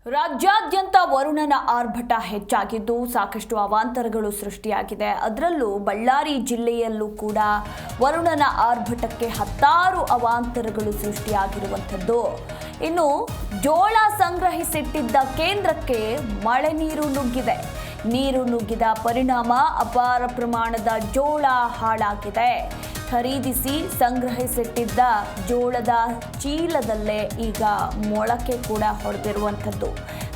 ರಾಜ್ಯಾದ್ಯಂತ ವರುಣನ ಆರ್ಭಟ ಹೆಚ್ಚಾಗಿದ್ದು ಸಾಕಷ್ಟು ಅವಾಂತರಗಳು ಸೃಷ್ಟಿಯಾಗಿದೆ. ಅದರಲ್ಲೂ ಬಳ್ಳಾರಿ ಜಿಲ್ಲೆಯಲ್ಲೂ ಕೂಡ ವರುಣನ ಆರ್ಭಟಕ್ಕೆ ಹತ್ತಾರು ಅವಾಂತರಗಳು ಸೃಷ್ಟಿಯಾಗಿರುವಂಥದ್ದು. ಇನ್ನು ಜೋಳ ಸಂಗ್ರಹಿಸಿಟ್ಟಿದ್ದ ಕೇಂದ್ರಕ್ಕೆ ಮಳೆ ನೀರು ನುಗ್ಗಿದೆ. ನೀರು ನುಗ್ಗಿದ ಪರಿಣಾಮ ಅಪಾರ ಪ್ರಮಾಣದ ಜೋಳ ಹಾಳಾಗಿದೆ. ಖರೀದಿಸಿ ಸಂಗ್ರಹಿಸಿಟ್ಟಿದ್ದ ಜೋಳದ ಚೀಲದಲ್ಲೇ ಈಗ ಮೊಳಕೆ ಕೂಡ ಹೊಡೆದಿರುವಂಥದ್ದು.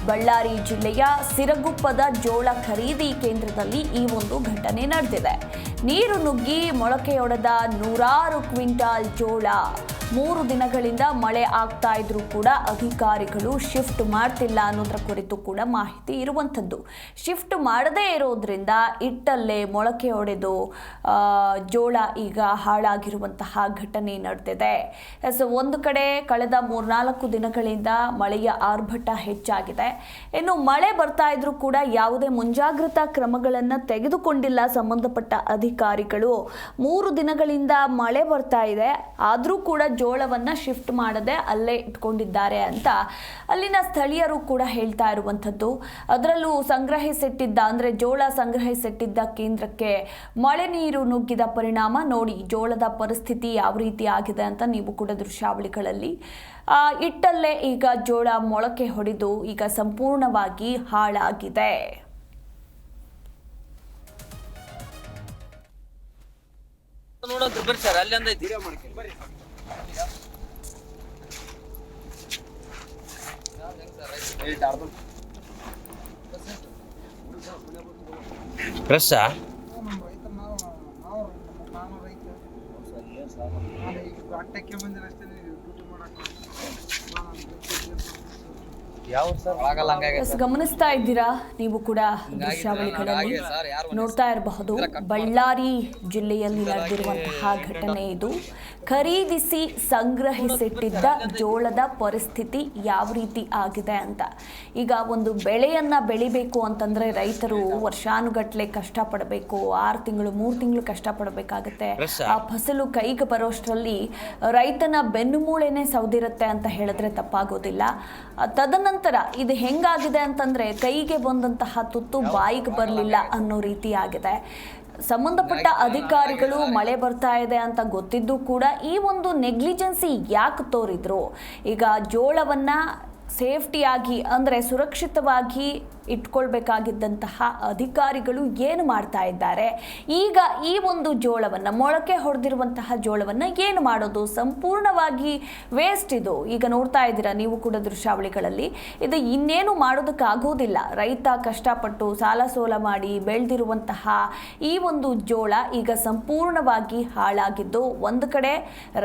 ಬಳ್ಳಾರಿ ಜಿಲ್ಲೆಯ ಸಿರಗುಪ್ಪದ ಜೋಳ ಖರೀದಿ ಕೇಂದ್ರದಲ್ಲಿ ಈ ಒಂದು ಘಟನೆ ನಡೆದಿದೆ. ನೀರು ನುಗ್ಗಿ ಮೊಳಕೆಯೊಡೆದ ನೂರಾರು ಕ್ವಿಂಟಾಲ್ ಜೋಳ. 3 ದಿನಗಳಿಂದ ಮಳೆ ಆಗ್ತಾ ಇದ್ರೂ ಕೂಡ ಅಧಿಕಾರಿಗಳು ಶಿಫ್ಟ್ ಮಾಡ್ತಿಲ್ಲ ಅನ್ನೋದ್ರ ಕುರಿತು ಕೂಡ ಮಾಹಿತಿ ಇರುವಂಥದ್ದು. ಶಿಫ್ಟ್ ಮಾಡದೇ ಇರೋದ್ರಿಂದ ಇಟ್ಟಲ್ಲೇ ಮೊಳಕೆ ಒಡೆದು ಜೋಳ ಈಗ ಹಾಳಾಗಿರುವಂತಹ ಘಟನೆ ನಡೆದಿದೆ. ಒಂದು ಕಡೆ ಕಳೆದ 3-4 ದಿನಗಳಿಂದ ಮಳೆಯ ಆರ್ಭಟ ಹೆಚ್ಚಾಗಿದೆ. ಇನ್ನು ಮಳೆ ಬರ್ತಾ ಇದ್ರೂ ಕೂಡ ಯಾವುದೇ ಮುಂಜಾಗ್ರತಾ ಕ್ರಮಗಳನ್ನು ತೆಗೆದುಕೊಂಡಿಲ್ಲ ಸಂಬಂಧಪಟ್ಟ ಅಧಿಕಾರಿಗಳು. 3 ದಿನಗಳಿಂದ ಮಳೆ ಬರ್ತಾ ಇದೆ, ಆದರೂ ಕೂಡ ಜೋಳವನ್ನ ಶಿಫ್ಟ್ ಮಾಡದೆ ಅಲ್ಲೇ ಇಟ್ಕೊಂಡಿದ್ದಾರೆ ಅಂತ ಅಲ್ಲಿನ ಸ್ಥಳೀಯರು ಕೂಡ ಹೇಳ್ತಾ ಇರುವಂಥದ್ದು. ಅದರಲ್ಲೂ ಜೋಳ ಸಂಗ್ರಹಿಸಿಟ್ಟಿದ್ದ ಕೇಂದ್ರಕ್ಕೆ ಮಳೆ ನೀರು ನುಗ್ಗಿದ ಪರಿಣಾಮ ನೋಡಿ ಜೋಳದ ಪರಿಸ್ಥಿತಿ ಯಾವ ರೀತಿ ಆಗಿದೆ ಅಂತ ನೀವು ಕೂಡ ದೃಶ್ಯಾವಳಿಗಳಲ್ಲಿ ಇಟ್ಟಲ್ಲೇ ಈಗ ಜೋಳ ಮೊಳಕೆ ಹೊಡೆದು ಈಗ ಸಂಪೂರ್ಣವಾಗಿ ಹಾಳಾಗಿದೆ. ಫ್ರೆಶ್ಶಾ ಗಮನಿಸ್ತಾ ಇದ್ದೀರಾ ನೀವು ಕೂಡ ದೃಶ್ಯಾವಳಿಗಳಲ್ಲಿ ನೋಡ್ತಾ ಇರಬಹುದು. ಬಳ್ಳಾರಿ ಜಿಲ್ಲೆಯಲ್ಲಿ ನಡೆದಿರುವಂತಹ ಘಟನೆ ಇದು. ಖರೀದಿಸಿ ಸಂಗ್ರಹಿಸಿಟ್ಟಿದ್ದ ಜೋಳದ ಪರಿಸ್ಥಿತಿ ಯಾವ ರೀತಿ ಆಗಿದೆ ಅಂತ. ಈಗ ಒಂದು ಬೆಳೆಯನ್ನ ಬೆಳಿಬೇಕು ಅಂತಂದ್ರೆ ರೈತರು ವರ್ಷಾನುಗಟ್ಲೆ ಕಷ್ಟಪಡಬೇಕು. 6 ತಿಂಗಳು 3 ತಿಂಗಳು ಕಷ್ಟಪಡಬೇಕಾಗತ್ತೆ. ಆ ಫಸಲು ಕೈಗೆ ಬರೋಷ್ಟರಲ್ಲಿ ರೈತನ ಬೆನ್ನುಮೂಳೆನೆ ಸೌದಿರುತ್ತೆ ಅಂತ ಹೇಳಿದ್ರೆ ತಪ್ಪಾಗೋದಿಲ್ಲ. ತದನಂತರ ಇದು ಹೆಂಗಾಗಿದೆ ಅಂತಂದ್ರೆ ಕೈಗೆ ಬಂದಂತಹ ತುತ್ತು ಬಾಯಿಗೆ ಬರಲಿಲ್ಲ ಅನ್ನೋ ರೀತಿ ಆಗಿದೆ. ಸಂಬಂಧಪಟ್ಟ ಅಧಿಕಾರಿಗಳು ಮಳೆ ಬರ್ತಾ ಇದೆ ಅಂತ ಗೊತ್ತಿದ್ದು ಕೂಡ ಈ ಒಂದು ನೆಗ್ಲಿಜೆನ್ಸಿ ಯಾಕೆ ತೋರಿದ್ರು? ಈಗ ಜೋಳವನ್ನ ಸೇಫ್ಟಿಯಾಗಿ ಅಂದರೆ ಸುರಕ್ಷಿತವಾಗಿ ಇಟ್ಕೊಳ್ಬೇಕಾಗಿದ್ದಂತಹ ಅಧಿಕಾರಿಗಳು ಏನು ಮಾಡ್ತಾ ಇದ್ದಾರೆ? ಈಗ ಈ ಒಂದು ಜೋಳವನ್ನು ಮೊಳಕೆ ಹೊಡೆದಿರುವಂತಹ ಜೋಳವನ್ನು ಏನು ಮಾಡೋದು? ಸಂಪೂರ್ಣವಾಗಿ ವೇಸ್ಟ್ ಇದು. ಈಗ ನೋಡ್ತಾ ಇದ್ದೀರಾ ನೀವು ಕೂಡ ದೃಶ್ಯಾವಳಿಗಳಲ್ಲಿ. ಇದು ಇನ್ನೇನು ಮಾಡೋದಕ್ಕಾಗೋದಿಲ್ಲ. ರೈತ ಕಷ್ಟಪಟ್ಟು ಸಾಲ ಸೋಲ ಮಾಡಿ ಬೆಳೆದಿರುವಂತಹ ಈ ಒಂದು ಜೋಳ ಈಗ ಸಂಪೂರ್ಣವಾಗಿ ಹಾಳಾಗಿದ್ದು, ಒಂದು ಕಡೆ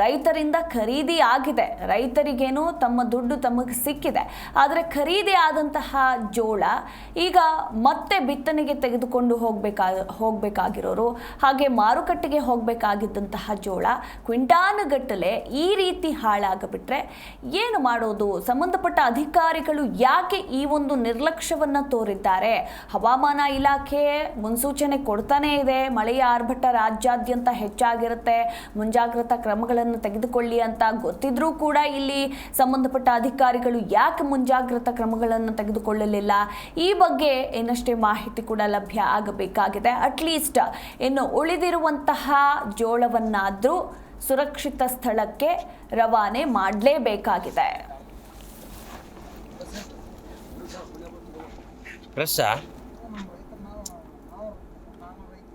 ರೈತರಿಂದ ಖರೀದಿ ಆಗಿದೆ, ರೈತರಿಗೇನು ತಮ್ಮ ದುಡ್ಡು ತಮಗೆ ಸಿಕ್ಕಿದೆ. ಆದರೆ ಖರೀದಿ ಆದಂತಹ ಜೋಳ ಈಗ ಮತ್ತೆ ಬಿತ್ತನೆಗೆ ತೆಗೆದುಕೊಂಡು ಹೋಗಬೇಕಾಗಿರೋರು, ಹಾಗೆ ಮಾರುಕಟ್ಟೆಗೆ ಹೋಗಬೇಕಾಗಿದ್ದಂತಹ ಜೋಳ ಕ್ವಿಂಟಾನುಗಟ್ಟಲೆ ಈ ರೀತಿ ಹಾಳಾಗಿಬಿಟ್ರೆ ಏನು ಮಾಡೋದು? ಸಂಬಂಧಪಟ್ಟ ಅಧಿಕಾರಿಗಳು ಯಾಕೆ ಈ ಒಂದು ನಿರ್ಲಕ್ಷ್ಯವನ್ನು ತೋರಿದ್ದಾರೆ? ಹವಾಮಾನ ಇಲಾಖೆ ಮುನ್ಸೂಚನೆ ಕೊಡ್ತಾನೇ ಇದೆ, ಮಳೆಯ ಆರ್ಭಟ ರಾಜ್ಯಾದ್ಯಂತ ಹೆಚ್ಚಾಗಿರುತ್ತೆ, ಮುಂಜಾಗ್ರತಾ ಕ್ರಮಗಳನ್ನು ತೆಗೆದುಕೊಳ್ಳಿ ಅಂತ ಗೊತ್ತಿದ್ರೂ ಕೂಡ ಇಲ್ಲಿ ಸಂಬಂಧಪಟ್ಟ ಅಧಿಕಾರಿಗಳು ಯಾಕೆ ಮುಂಜಾಗ್ರತಾ ಕ್ರಮಗಳನ್ನು ತೆಗೆದುಕೊಳ್ಳಲಿಲ್ಲ? ಈ ಬಗ್ಗೆ ಇನ್ನಷ್ಟೇ ಮಾಹಿತಿ ಕೂಡ ಲಭ್ಯ ಆಗಬೇಕಾಗಿದೆ. ಅಟ್ಲೀಸ್ಟ್ ಇನ್ನು ಉಳಿದಿರುವಂತಹ ಜೋಳವನ್ನಾದ್ರೂ ಸುರಕ್ಷಿತ ಸ್ಥಳಕ್ಕೆ ರವಾನೆ ಮಾಡಲೇಬೇಕಾಗಿದೆ. ನಾವು ರೈತ